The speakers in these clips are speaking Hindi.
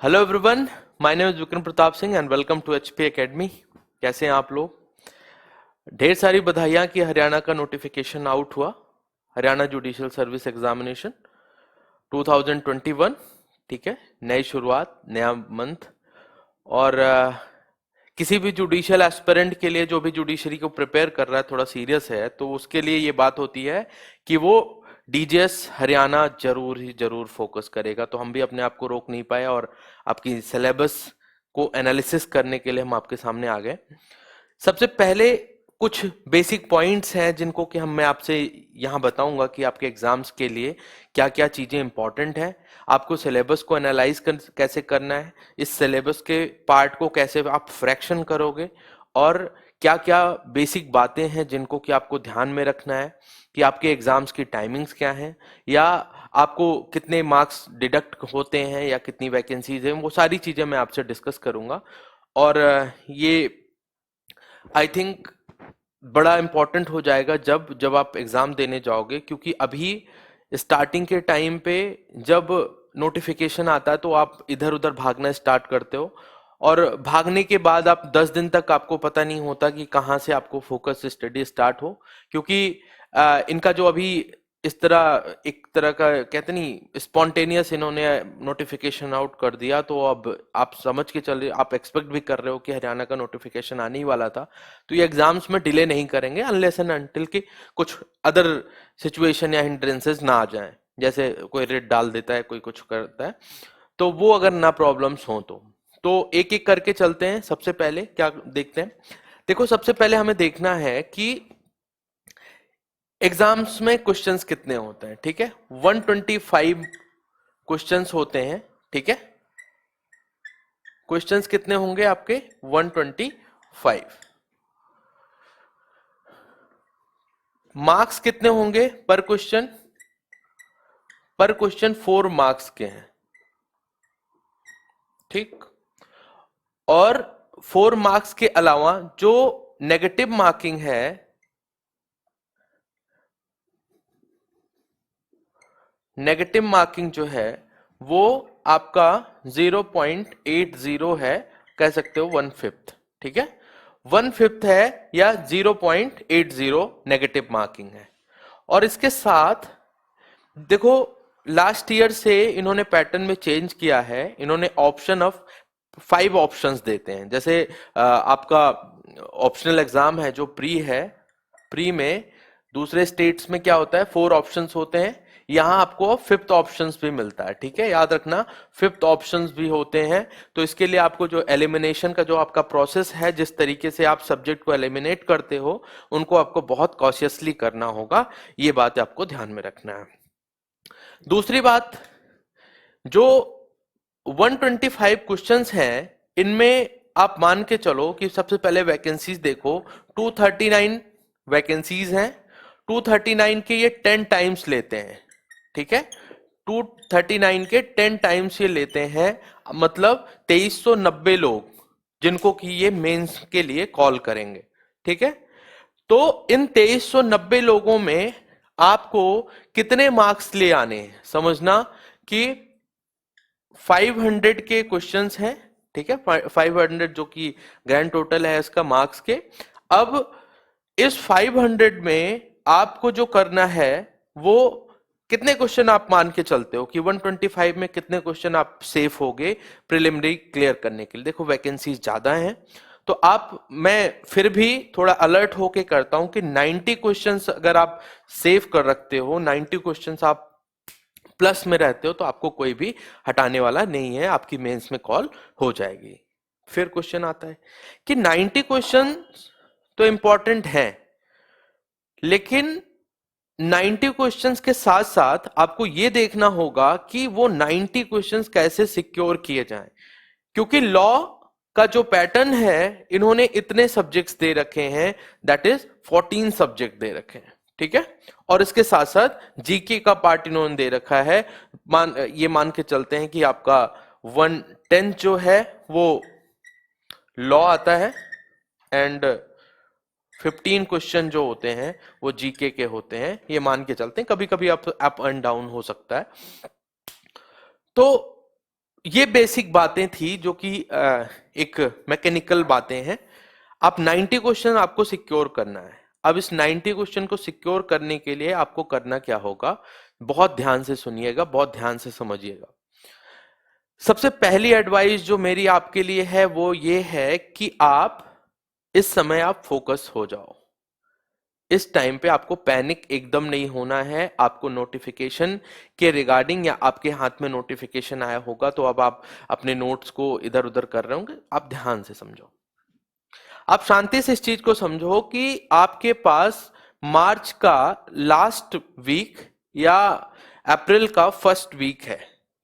Hello everyone, my name is Vikram Pratap Singh and welcome to HP academy. कैसे हैं आप लोग? ढेर सारी बधाइयां कि हरियाणा का नोटिफिकेशन आउट हुआ। Haryana judicial service examination 2021। ठीक है, नई शुरुआत, नया मंथ। और किसी भी जुडिशियल एस्पिरेंट के लिए जो भी जुडिशरी को प्रिपेयर कर रहा है थोड़ा सीरियस है, तो उसके लिए ये बात होती है कि वो डीजीएस हरियाणा जरूर ही जरूर फोकस करेगा। तो हम भी अपने आप को रोक नहीं पाए और आपकी सिलेबस को एनालिसिस करने के लिए हम आपके सामने आ गए। सबसे पहले कुछ बेसिक पॉइंट्स हैं जिनको कि हम मैं आपसे यहाँ बताऊंगा कि आपके एग्जाम्स के लिए क्या क्या चीजें इंपॉर्टेंट हैं। आपको सिलेबस को एनालाइज कैसे करना है, इस सिलेबस के पार्ट को कैसे आप फ्रैक्शन करोगे, और क्या क्या बेसिक बातें हैं जिनको कि आपको ध्यान में रखना है कि आपके एग्जाम्स की टाइमिंग्स क्या हैं, या आपको कितने मार्क्स डिडक्ट होते हैं, या कितनी वैकेंसीज हैं। वो सारी चीजें मैं आपसे डिस्कस करूंगा। और ये आई थिंक बड़ा इंपॉर्टेंट हो जाएगा जब जब आप एग्जाम देने जाओगे, क्योंकि अभी स्टार्टिंग के टाइम पे जब नोटिफिकेशन आता है तो आप इधर उधर भागना स्टार्ट करते हो, और भागने के बाद आप 10 दिन तक आपको पता नहीं होता कि कहाँ से आपको फोकस स्टडी स्टार्ट हो। क्योंकि इनका जो अभी इस तरह एक तरह का कहते नहीं स्पॉन्टेनियस इन्होंने नोटिफिकेशन आउट कर दिया, तो अब आप समझ के चल रहे, आप एक्सपेक्ट भी कर रहे हो कि हरियाणा का नोटिफिकेशन आने ही वाला था। तो ये एग्जाम्स में डिले नहीं करेंगे अनलेस एंड अनटिल कि कुछ अदर सिचुएशन या हिंड्रेंसेस ना आ जाएं, जैसे कोई रेट डाल देता है, कोई कुछ करता है। तो वो अगर ना प्रॉब्लम्स हो तो एक एक करके चलते हैं। सबसे पहले क्या देखते हैं? देखो, सबसे पहले हमें देखना है कि एग्जाम्स में क्वेश्चंस कितने होते हैं। ठीक है, 125 क्वेश्चंस होते हैं। ठीक है, क्वेश्चंस कितने होंगे आपके? 125। मार्क्स कितने होंगे पर क्वेश्चन? पर क्वेश्चन 4 मार्क्स के हैं। ठीक, और 4 मार्क्स के अलावा जो नेगेटिव मार्किंग है, नेगेटिव मार्किंग जो है वो आपका 0.80 है, कह सकते हो 1/5। ठीक है, 1/5 है या 0.80 नेगेटिव मार्किंग है। और इसके साथ देखो, लास्ट ईयर से इन्होंने पैटर्न में चेंज किया है। इन्होंने ऑप्शन ऑफ 5 ऑप्शंस देते हैं। जैसे आपका ऑप्शनल एग्जाम है जो प्री है, प्री में दूसरे स्टेट्स में क्या होता है, 4 ऑप्शंस होते हैं। यहां आपको 5th ऑप्शंस भी मिलता है। ठीक है, याद रखना 5th ऑप्शंस भी होते हैं। तो इसके लिए आपको जो एलिमिनेशन का जो आपका प्रोसेस है, जिस तरीके से आप सब्जेक्ट को एलिमिनेट करते हो, उनको आपको बहुत कॉशियसली करना होगा। ये बात आपको ध्यान में रखना है। दूसरी बात, जो 125 क्वेश्चंस हैं, इनमें आप मान के चलो कि सबसे पहले वैकेंसीज देखो। 239 वैकेंसीज हैं। 239 के ये 10 टाइम्स लेते हैं। ठीक है, 239 के 10 टाइम्स ये लेते हैं, मतलब 2390 लोग जिनको कि ये मेंस के लिए कॉल करेंगे। ठीक है, तो इन 2390 लोगों में आपको कितने मार्क्स ले आने हैं, समझना कि 500 के क्वेश्चंस हैं। ठीक है, 500 जो कि ग्रैंड टोटल है इसका मार्क्स के। अब इस 500 में आपको जो करना है वो कितने क्वेश्चन आप मान के चलते हो कि 125 में कितने क्वेश्चन आप सेफ होगे प्रिलिमिनरी क्लियर करने के लिए? देखो, वैकेंसीज ज्यादा हैं, तो आप, मैं फिर भी थोड़ा अलर्ट होके करता हूं कि 90 क्वेश्चंस अगर आप सेव कर रखते हो, 90 क्वेश्चंस आप प्लस में रहते हो, तो आपको कोई भी हटाने वाला नहीं है, आपकी मेंस में कॉल हो जाएगी। फिर क्वेश्चन आता है कि 90 क्वेश्चन तो इंपॉर्टेंट है, लेकिन 90 क्वेश्चंस के साथ साथ आपको यह देखना होगा कि वो 90 क्वेश्चंस कैसे सिक्योर किए जाएं। क्योंकि लॉ का जो पैटर्न है, इन्होंने इतने सब्जेक्ट्स दे रखे हैं, दैट इज 14 सब्जेक्ट दे रखे हैं। ठीक है, और इसके साथ साथ जीके का पार्ट इन्होंने दे रखा है। ये मान के चलते हैं कि आपका 1/10 जो है वो लॉ आता है, एंड 15 क्वेश्चन जो होते हैं वो जीके के होते हैं। ये मान के चलते हैं, कभी कभी अप एंड डाउन हो सकता है। तो ये बेसिक बातें थी जो कि एक मैकेनिकल बातें हैं। आप 90 क्वेश्चन आपको सिक्योर करना है। अब इस 90 क्वेश्चन को सिक्योर करने के लिए आपको करना क्या होगा, बहुत ध्यान से सुनिएगा, बहुत ध्यान से समझिएगा। सबसे पहली एडवाइस जो मेरी आपके लिए है वो ये है कि आप इस समय आप फोकस हो जाओ। इस टाइम पे आपको पैनिक एकदम नहीं होना है। आपको नोटिफिकेशन के रिगार्डिंग, या आपके हाथ में नोटिफिकेशन आया होगा तो अब आप अपने नोट्स को इधर उधर कर रहे होंगे, आप ध्यान से समझो। आप शांति से इस चीज को समझो कि आपके पास मार्च का लास्ट वीक या अप्रैल का फर्स्ट वीक है,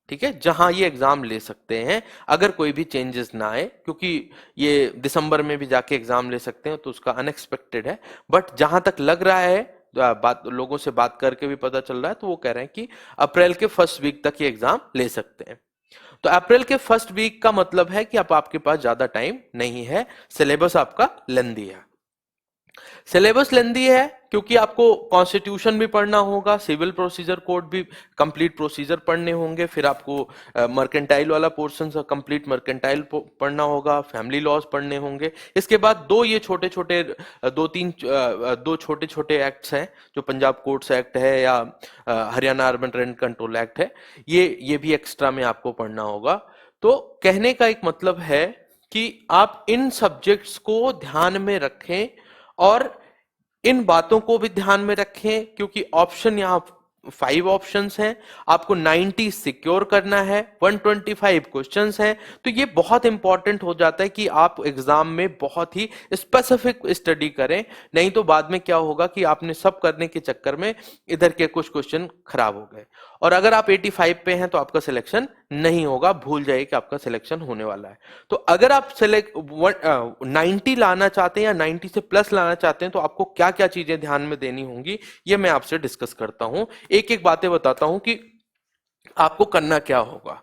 ठीक है, जहां ये एग्जाम ले सकते हैं अगर कोई भी चेंजेस ना आए, क्योंकि ये दिसंबर में भी जाके एग्जाम ले सकते हैं तो उसका अनएक्सपेक्टेड है। बट जहां तक लग रहा है, बात लोगों से बात करके भी पता चल रहा है, तो वो कह रहे हैं कि अप्रैल के फर्स्ट वीक तक ये एग्जाम ले सकते हैं। तो अप्रैल के फर्स्ट वीक का मतलब है कि अब आपके पास ज्यादा टाइम नहीं है। सिलेबस आपका लेंदी है। सिलेबस लेंदी है क्योंकि आपको कॉन्स्टिट्यूशन भी पढ़ना होगा, सिविल प्रोसीजर कोड भी कंप्लीट प्रोसीजर पढ़ने होंगे, फिर आपको मर्केंटाइल वाला पोर्शन से कंप्लीट मर्केंटाइल पढ़ना होगा, फैमिली लॉज पढ़ने होंगे। इसके बाद दो छोटे छोटे एक्ट्स हैं, जो पंजाब कोर्ट्स एक्ट है या Haryana urban rent control act है, ये भी एक्स्ट्रा में आपको पढ़ना होगा। तो कहने का एक मतलब है कि आप इन सब्जेक्ट्स को ध्यान में रखें और इन बातों को भी ध्यान में रखें, क्योंकि ऑप्शन यहां 5 ऑप्शंस हैं, आपको 90 सिक्योर करना है, 125 क्वेश्चंस हैं। तो ये बहुत इंपॉर्टेंट हो जाता है कि आप एग्जाम में बहुत ही स्पेसिफिक स्टडी करें, नहीं तो बाद में क्या होगा कि आपने सब करने के चक्कर में इधर के कुछ क्वेश्चन खराब हो गए, और अगर आप 85 पे हैं तो आपका सिलेक्शन नहीं होगा, भूल जाइए कि आपका सिलेक्शन होने वाला है। तो अगर आप 90 लाना चाहते हैं या 90 से प्लस लाना चाहते हैं तो आपको क्या क्या चीजें ध्यान में देनी होंगी, ये मैं आपसे डिस्कस करता हूं। एक एक बातें बताता हूं कि आपको करना क्या होगा।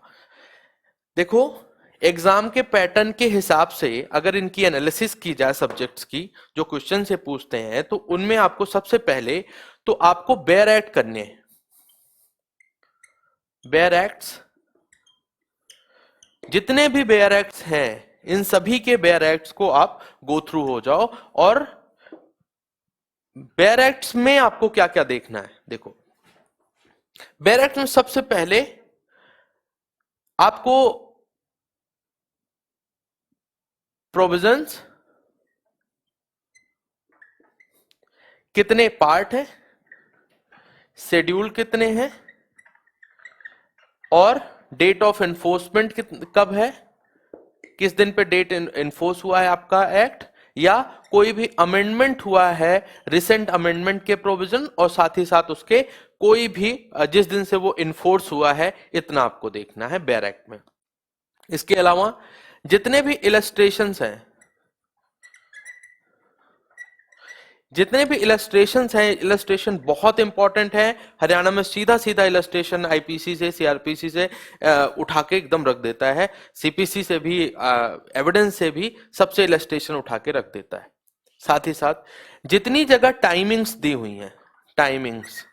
देखो, एग्जाम के पैटर्न के हिसाब से अगर इनकी एनालिसिस की जाए, सब्जेक्ट्स की जो क्वेश्चन से पूछते हैं, तो उनमें आपको सबसे पहले तो आपको बेयर एक्ट करने हैं। बेयर एक्ट्स, जितने भी बेयर एक्ट्स हैं इन सभी के बेयर एक्ट्स को आप गो थ्रू हो जाओ। और बेयर एक्ट्स में आपको क्या क्या देखना है, देखो, बेयर एक्ट में सबसे पहले आपको प्रोविजंस, कितने पार्ट है, शेड्यूल कितने हैं, और डेट ऑफ एनफोर्समेंट कब है, किस दिन पे डेट एनफोर्स हुआ है आपका एक्ट, या कोई भी अमेंडमेंट हुआ है, रिसेंट अमेंडमेंट के प्रोविजन, और साथ ही साथ उसके कोई भी जिस दिन से वो इन्फोर्स हुआ है, इतना आपको देखना है बेयर एक्ट में। इसके अलावा जितने भी इलस्ट्रेशंस हैं, जितने भी इलस्ट्रेशंस हैं, इलस्ट्रेशन बहुत इंपॉर्टेंट है। हरियाणा में सीधा सीधा इलस्ट्रेशन आईपीसी से, सीआरपीसी से उठा के एकदम रख देता है, सीपीसी से भी, एविडेंस से भी, सबसे इलस्ट्रेशन उठा के रख देता है। साथ ही साथ जितनी जगह टाइमिंग्स दी हुई हैं, टाइमिंग्स,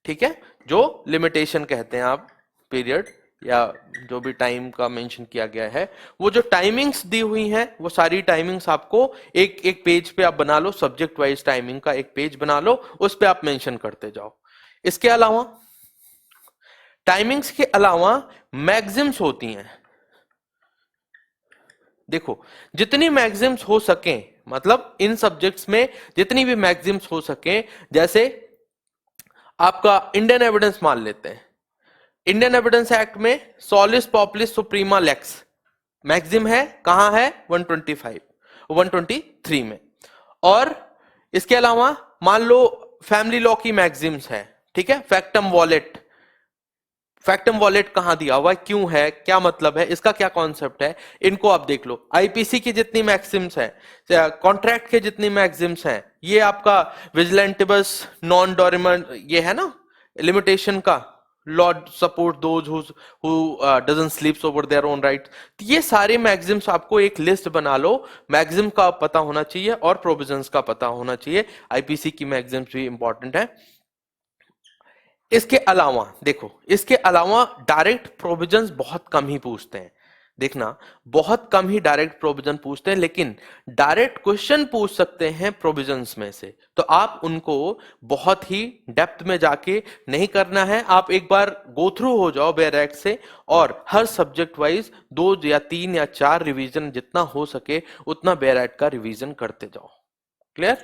ठीक है, जो लिमिटेशन कहते हैं आप, पीरियड या जो भी टाइम का मेंशन किया गया है, वो जो टाइमिंग्स दी हुई हैं, वो सारी टाइमिंग्स आपको एक एक पेज पे आप बना लो, सब्जेक्ट वाइज टाइमिंग का एक पेज बना लो, उस पे आप मेंशन करते जाओ। इसके अलावा टाइमिंग्स के अलावा मैक्सिम्स होती हैं। देखो, जितनी मैक्सिम्स हो सके, मतलब इन सब्जेक्ट्स में जितनी भी मैक्सिम्स हो सके, जैसे आपका इंडियन एविडेंस मान लेते हैं, इंडियन एविडेंस एक्ट में सॉलिस पॉपुलिस सुप्रीमा लेक्स मैक्सिम है, कहां है, 125 123 में। और इसके अलावा मान लो फैमिली लॉ की मैक्सिम्स है, ठीक है, फैक्टम वॉलेट, फैक्टम वॉलेट कहां दिया हुआ है, क्यों है, क्या मतलब है, इसका क्या कॉन्सेप्ट है, इनको आप देख लो। आईपीसी की जितनी मैक्सिम्स है, कॉन्ट्रैक्ट के जितनी मैक्सिम्स हैं, ये आपका विजिलेंटिबस नॉन डोरेमन, ये है ना लिमिटेशन का, law support those who doesn't स्लीप्स over their own right. ये सारे मैक्सिम्स आपको एक लिस्ट बना लो, मैक्सिम का पता होना चाहिए और प्रोविजंस का पता होना चाहिए। आईपीसी की मैक्सिम्स भी इंपॉर्टेंट है। इसके अलावा देखो, इसके अलावा डायरेक्ट प्रोविजंस बहुत कम ही पूछते हैं। देखना, बहुत कम ही डायरेक्ट प्रोविजन पूछते हैं, लेकिन डायरेक्ट क्वेश्चन पूछ सकते हैं प्रोविजंस में से। तो आप उनको बहुत ही डेप्थ में जाके नहीं करना है, आप एक बार गो थ्रू हो जाओ बेयर एक्ट से, और हर सब्जेक्ट वाइज 2 या 3 या 4 रिवीजन जितना हो सके उतना बेयर एक्ट का रिवीजन करते जाओ। क्लियर?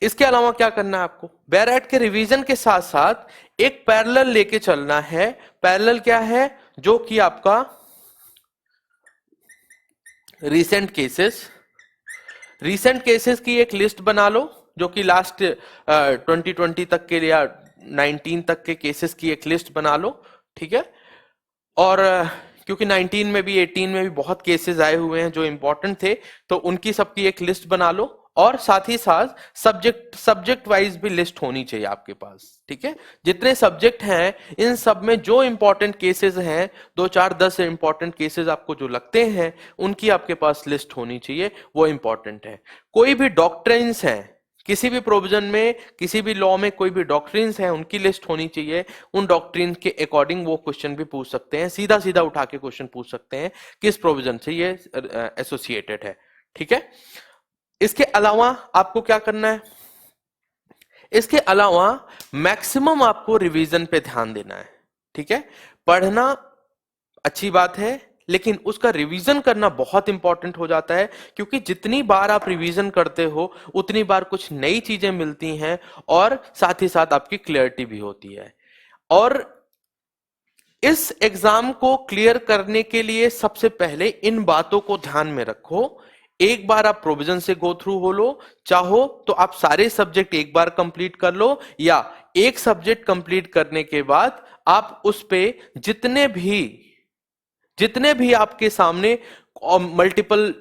इसके अलावा क्या करना है आपको, बेयर एक्ट के रिवीजन के साथ साथ एक पैरेलल लेके चलना है। पैरेलल क्या है? जो कि आपका रीसेंट केसेस की एक लिस्ट बना लो, जो कि लास्ट 2020 तक के या 19 तक के केसेस की एक लिस्ट बना लो। ठीक है? और क्योंकि 19 में भी 18 में भी बहुत केसेस आए हुए हैं जो इंपॉर्टेंट थे, तो उनकी सबकी एक लिस्ट बना लो, और साथ ही साथ सब्जेक्ट वाइज भी लिस्ट होनी चाहिए आपके पास। ठीक है? जितने सब्जेक्ट हैं इन सब में जो इंपॉर्टेंट केसेस हैं, 2 4 10 इंपॉर्टेंट केसेस आपको जो लगते हैं उनकी आपके पास लिस्ट होनी चाहिए, वो इंपॉर्टेंट है। कोई भी डॉक्ट्रिन्स हैं, किसी भी प्रोविजन में, किसी भी लॉ में कोई भी डॉक्ट्रिन्स हैं, उनकी लिस्ट होनी चाहिए। उन डॉक्ट्रिन के अकॉर्डिंग वो क्वेश्चन भी पूछ सकते हैं, सीधा सीधा उठा के क्वेश्चन पूछ सकते हैं किस प्रोविजन से ये एसोसिएटेड है। ठीक है? इसके अलावा आपको क्या करना है? इसके अलावा मैक्सिमम आपको रिवीजन पे ध्यान देना है। ठीक है? पढ़ना अच्छी बात है, लेकिन उसका रिवीजन करना बहुत इंपॉर्टेंट हो जाता है, क्योंकि जितनी बार आप रिवीजन करते हो उतनी बार कुछ नई चीजें मिलती हैं, और साथ ही साथ आपकी क्लियरिटी भी होती है। और इस एग्जाम को क्लियर करने के लिए सबसे पहले इन बातों को ध्यान में रखो। एक बार आप प्रोविजन से गो थ्रू हो लो, चाहो तो आप सारे सब्जेक्ट एक बार कंप्लीट कर लो, या एक सब्जेक्ट कंप्लीट करने के बाद आप उस पे जितने भी आपके सामने मल्टीपल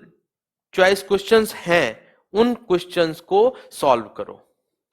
चॉइस क्वेश्चंस हैं उन क्वेश्चंस को सॉल्व करो।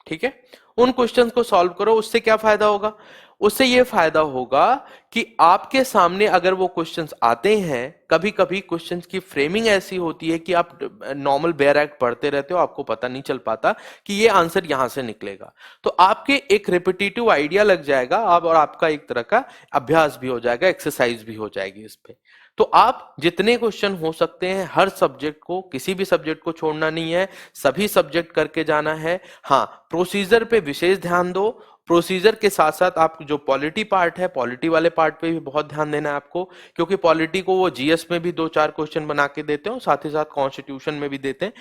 ठीक है? उन क्वेश्चंस को सॉल्व करो। उससे क्या फायदा होगा? उससे यह फायदा होगा कि आपके सामने अगर वो क्वेश्चंस आते हैं, कभी कभी क्वेश्चंस की फ्रेमिंग ऐसी होती है कि आप नॉर्मल बेयर एक्ट पढ़ते रहते हो, आपको पता नहीं चल पाता कि ये आंसर यहां से निकलेगा। तो आपके एक रिपीटेटिव आइडिया लग जाएगा, और आपका एक तरह का अभ्यास भी हो जाएगा, एक्सरसाइज भी हो जाएगी इस पे। तो आप जितने क्वेश्चन हो सकते हैं हर सब्जेक्ट को, किसी भी सब्जेक्ट को छोड़ना नहीं है, सभी सब्जेक्ट करके जाना है। हाँ, प्रोसीजर पे विशेष ध्यान दो। प्रोसीजर के साथ साथ आप जो पॉलिटी पार्ट है, पॉलिटी वाले पार्ट पे भी बहुत ध्यान देना है आपको, क्योंकि पॉलिटी को वो जीएस में भी 2 4 क्वेश्चन बना के देते हैं, साथ ही साथ कॉन्स्टिट्यूशन में भी देते हैं,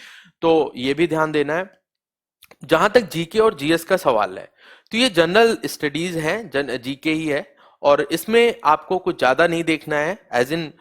तो ये भी ध्यान देना है। जहां तक जीके और जीएस का सवाल है, तो ये जनरल स्टडीज है, जीके ही है, और इसमें आपको कुछ ज्यादा नहीं देखना है, एज इन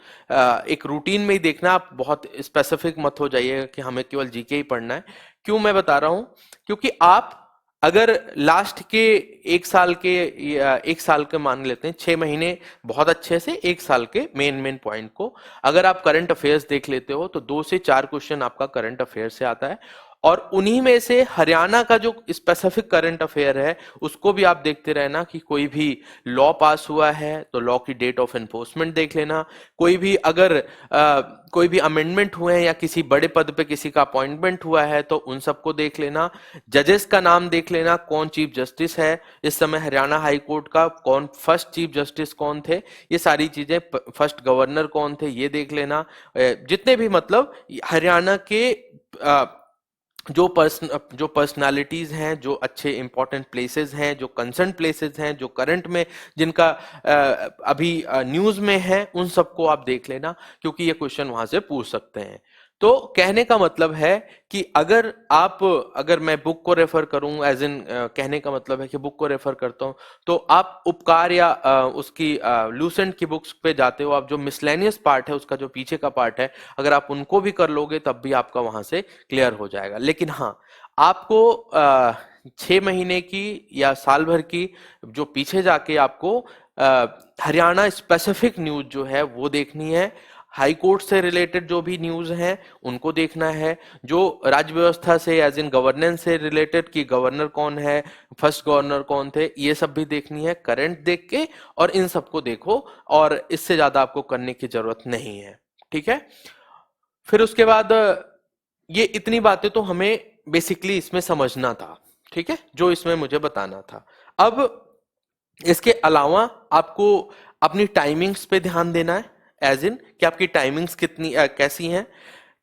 एक रूटीन में ही देखना। आप बहुत स्पेसिफिक मत हो जाइएगा कि हमें केवल जीके ही पढ़ना है। क्यों मैं बता रहा हूं? क्योंकि आप अगर लास्ट के 1 साल के, या 1 साल के मान लेते हैं, 6 महीने बहुत अच्छे से, 1 साल के मेन पॉइंट को अगर आप करंट अफेयर्स देख लेते हो, तो 2 से 4 क्वेश्चन आपका करंट अफेयर से आता है, और उन्हीं में से हरियाणा का जो स्पेसिफिक करंट अफेयर है उसको भी आप देखते रहना कि कोई भी लॉ पास हुआ है तो लॉ की डेट ऑफ एनफोर्समेंट देख लेना। कोई भी अगर कोई भी अमेंडमेंट हुए हैं, या किसी बड़े पद पे किसी का अपॉइंटमेंट हुआ है, तो उन सबको देख लेना। जजेस का नाम देख लेना, कौन चीफ जस्टिस है इस समय हरियाणा हाई कोर्ट का, कौन फर्स्ट चीफ जस्टिस कौन थे, ये सारी चीजें, फर्स्ट गवर्नर कौन थे, ये देख लेना। जितने भी मतलब हरियाणा के जो पर्सनालिटीज हैं, जो अच्छे इंपॉर्टेंट प्लेसेस हैं, जो कंसर्न प्लेसेस हैं, जो करंट में जिनका अभी न्यूज में है, उन सबको आप देख लेना, क्योंकि ये क्वेश्चन वहां से पूछ सकते हैं। तो कहने का मतलब है कि अगर मैं बुक को रेफर करूं, एज इन कहने का मतलब है कि बुक को रेफर करता हूं, तो आप उपकार या उसकी लूसेंट की बुक्स पे जाते हो, आप जो मिसलेनियस पार्ट है, उसका जो पीछे का पार्ट है, अगर आप उनको भी कर लोगे तब भी आपका वहां से क्लियर हो जाएगा। लेकिन हाँ, आपको 6 महीने की या साल भर की जो पीछे जाके आपको हरियाणा स्पेसिफिक न्यूज जो है वो देखनी है। हाई कोर्ट से रिलेटेड जो भी न्यूज हैं उनको देखना है, जो राज्य व्यवस्था से एज इन गवर्नेंस से रिलेटेड कि गवर्नर कौन है, फर्स्ट गवर्नर कौन थे, ये सब भी देखनी है करंट देख के, और इन सबको देखो, और इससे ज्यादा आपको करने की जरूरत नहीं है। ठीक है? फिर उसके बाद ये इतनी बातें तो हमें बेसिकली इसमें समझना था। ठीक है? जो इसमें मुझे बताना था। अब इसके अलावा आपको अपनी टाइमिंग्स पे ध्यान देना है, एज इन कि आपकी टाइमिंग्स कितनी कैसी हैं।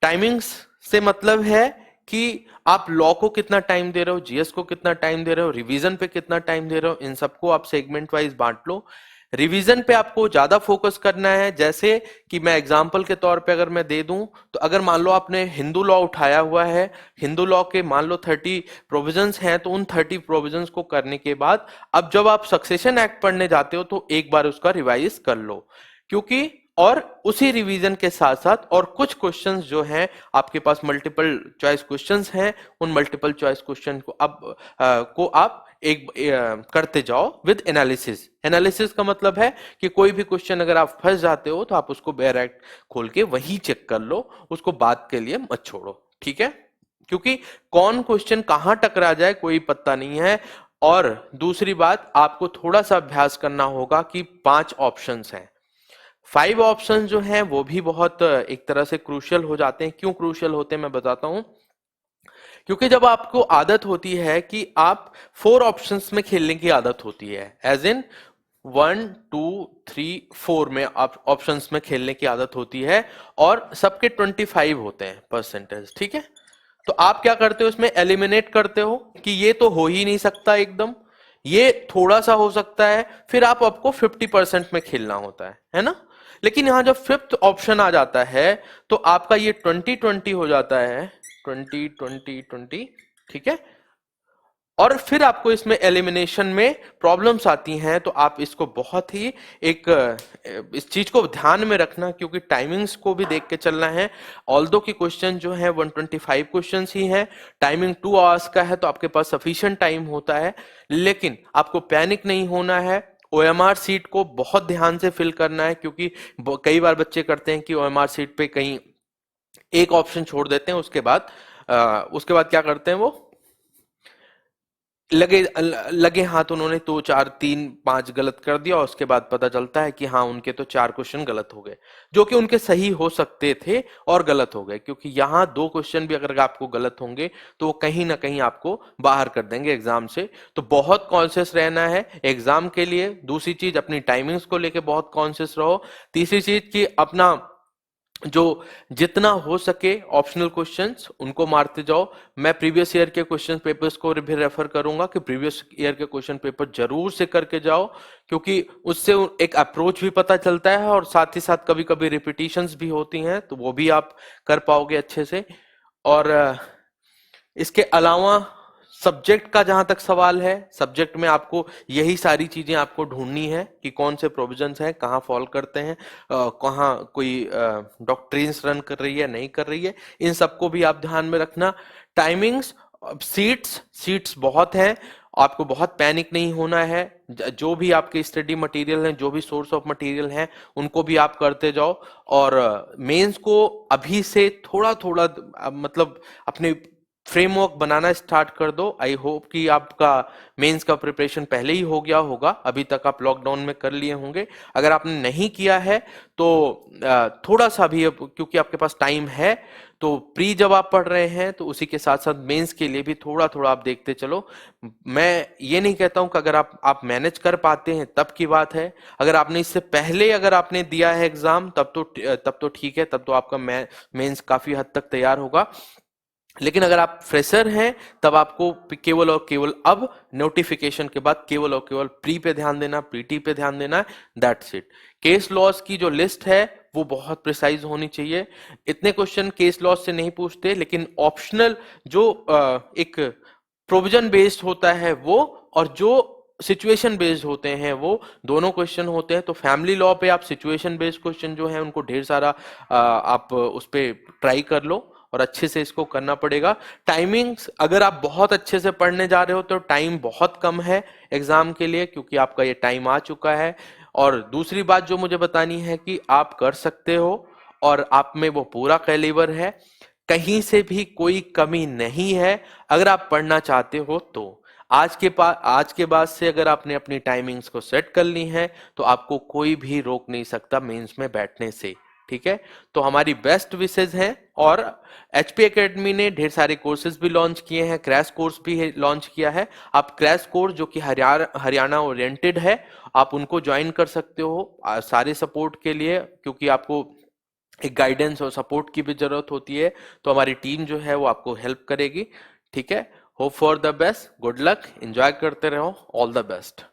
टाइमिंग्स से मतलब है कि आप लॉ को कितना टाइम दे रहे हो, जीएस को कितना टाइम दे रहे हो, रिवीजन पे कितना टाइम दे रहे हो, इन सबको आप सेगमेंट वाइज बांट लो। रिवीजन पे आपको ज्यादा फोकस करना है, जैसे कि मैं एग्जांपल के तौर पे अगर मैं दे दूं, तो अगर मान लो आपने हिंदू लॉ उठाया हुआ है, हिंदू लॉ के मान लो 30 प्रोविजंस हैं, तो उन 30 प्रोविजंस को करने के बाद अब जब आप सक्सेशन एक्ट पढ़ने जाते हो तो एक बार उसका रिवाइज कर लो, क्योंकि और उसी रिवीजन के साथ साथ और कुछ क्वेश्चंस जो हैं आपके पास मल्टीपल चॉइस क्वेश्चंस हैं, उन मल्टीपल चॉइस क्वेश्चन को आप करते जाओ विद एनालिसिस। एनालिसिस का मतलब है कि कोई भी क्वेश्चन अगर आप फंस जाते हो तो आप उसको डायरेक्ट खोल के वही चेक कर लो, उसको बात के लिए मत छोड़ो, ठीक है, क्योंकि कौन क्वेश्चन कहां टकरा जाए कोई पता नहीं है। और दूसरी बात, आपको थोड़ा सा अभ्यास करना होगा कि 5 ऑप्शंस हैं, 5 ऑप्शन जो हैं वो भी बहुत एक तरह से क्रूशियल हो जाते हैं। क्यों क्रूशियल होते हैं मैं बताता हूं। क्योंकि जब आपको आदत होती है कि आप 4 ऑप्शंस में खेलने की आदत होती है, एज इन 1 2 3 4 में आप ऑप्शंस में खेलने की आदत होती है, और सबके 25 होते हैं परसेंटेज, ठीक है, तो आप क्या करते हो, इसमें एलिमिनेट करते हो कि ये तो हो ही नहीं सकता एकदम, ये थोड़ा सा हो सकता है, फिर आपको 50% में खेलना होता है ना। लेकिन यहां जब 5th ऑप्शन आ जाता है तो आपका ये 20-20 हो जाता है, 20-20-20, ठीक है, और फिर आपको इसमें एलिमिनेशन में प्रॉब्लम्स आती हैं, तो आप इसको बहुत ही एक इस चीज को ध्यान में रखना, क्योंकि टाइमिंग्स को भी देख के चलना है। ऑल्दो की क्वेश्चन जो है 125 क्वेश्चंस ही हैं, टाइमिंग 2 आवर्स का है, तो आपके पास सफिशिएंट टाइम होता है, लेकिन आपको पैनिक नहीं होना है। ओएमआर सीट को बहुत ध्यान से फिल करना है, क्योंकि कई बार बच्चे करते हैं कि ओएमआर सीट पे कहीं एक ऑप्शन छोड़ देते हैं, उसके बाद क्या करते हैं, वो लगे लगे हाथ उन्होंने 2 4 3 5 गलत कर दिया, और उसके बाद पता चलता है कि हाँ उनके तो 4 क्वेश्चन गलत हो गए, जो कि उनके सही हो सकते थे और गलत हो गए, क्योंकि यहाँ 2 क्वेश्चन भी अगर आपको गलत होंगे तो वो कहीं ना कहीं आपको बाहर कर देंगे एग्जाम से। तो बहुत कॉन्शियस रहना है एग्जाम के लिए। दूसरी चीज, अपनी टाइमिंग्स को लेके बहुत कॉन्शियस रहो। तीसरी चीज कि अपना जो जितना हो सके ऑप्शनल क्वेश्चंस उनको मारते जाओ। मैं प्रीवियस ईयर के क्वेश्चन पेपर्स को भी रेफर करूंगा कि प्रीवियस ईयर के क्वेश्चन पेपर जरूर से करके जाओ, क्योंकि उससे एक अप्रोच भी पता चलता है, और साथ ही साथ कभी कभी रिपीटिशंस भी होती हैं, तो वो भी आप कर पाओगे अच्छे से। और इसके अलावा सब्जेक्ट का जहां तक सवाल है, सब्जेक्ट में आपको यही सारी चीजें आपको ढूंढनी है कि कौन से प्रोविजंस हैं, कहाँ फॉल करते हैं, कहाँ कोई डॉक्ट्रिन्स रन कर रही है नहीं कर रही है, इन सबको भी आप ध्यान में रखना। टाइमिंग्स, सीट्स बहुत हैं, आपको बहुत पैनिक नहीं होना है। जो भी आपके स्टडी मटेरियल हैं, जो भी सोर्स ऑफ मटेरियल हैं, उनको भी आप करते जाओ। और मेंस को अभी से थोड़ा थोड़ा मतलब अपने फ्रेमवर्क बनाना स्टार्ट कर दो। आई होप कि आपका मेंस का प्रिपरेशन पहले ही हो गया होगा, अभी तक आप लॉकडाउन में कर लिए होंगे। अगर आपने नहीं किया है तो थोड़ा सा भी, क्योंकि आपके पास टाइम है, तो प्री जब आप पढ़ रहे हैं तो उसी के साथ साथ मेंस के लिए भी थोड़ा थोड़ा आप देखते चलो। मैं ये नहीं कहता हूं कि अगर आप मैनेज कर पाते हैं तब की बात है, अगर आपने इससे पहले अगर आपने दिया है एग्जाम तब तो ठीक है, तब तो आपका मेंस काफी हद तक तैयार होगा। लेकिन अगर आप फ्रेशर हैं तब आपको केवल और केवल अब नोटिफिकेशन के बाद केवल और केवल प्री पे ध्यान देना, पीटी पे ध्यान देना है, दैट्स इट। केस लॉस की जो लिस्ट है वो बहुत प्रिसाइज होनी चाहिए। इतने क्वेश्चन केस लॉस से नहीं पूछते, लेकिन ऑप्शनल जो एक प्रोविजन बेस्ड होता है वो, और जो सिचुएशन बेस्ड होते हैं वो, दोनों क्वेश्चन होते हैं। तो फैमिली लॉ पे आप सिचुएशन बेस्ड क्वेश्चन जो है उनको ढेर सारा आप उस पे ट्राई कर लो, और अच्छे से इसको करना पड़ेगा। टाइमिंग्स, अगर आप बहुत अच्छे से पढ़ने जा रहे हो तो टाइम बहुत कम है एग्जाम के लिए, क्योंकि आपका ये टाइम आ चुका है। और दूसरी बात जो मुझे बतानी है कि आप कर सकते हो, और आप में वो पूरा कैलिबर है, कहीं से भी कोई कमी नहीं है। अगर आप पढ़ना चाहते हो तो आज के बाद से अगर आपने अपनी टाइमिंग्स को सेट कर ली है तो आपको कोई भी रोक नहीं सकता मेंस में बैठने से, ठीक है, तो हमारी बेस्ट विशेज हैं। और एचपी एकेडमी ने ढेर सारे कोर्सेज भी लॉन्च किए हैं, क्रैश कोर्स भी लॉन्च किया है। आप क्रैश कोर्स जो कि हरियाणा ओरिएंटेड है, आप उनको ज्वाइन कर सकते हो सारे सपोर्ट के लिए, क्योंकि आपको एक गाइडेंस और सपोर्ट की भी जरूरत होती है, तो हमारी टीम जो है वो आपको हेल्प करेगी। ठीक है, hope for the best, good luck, enjoy करते रहो, ऑल द बेस्ट।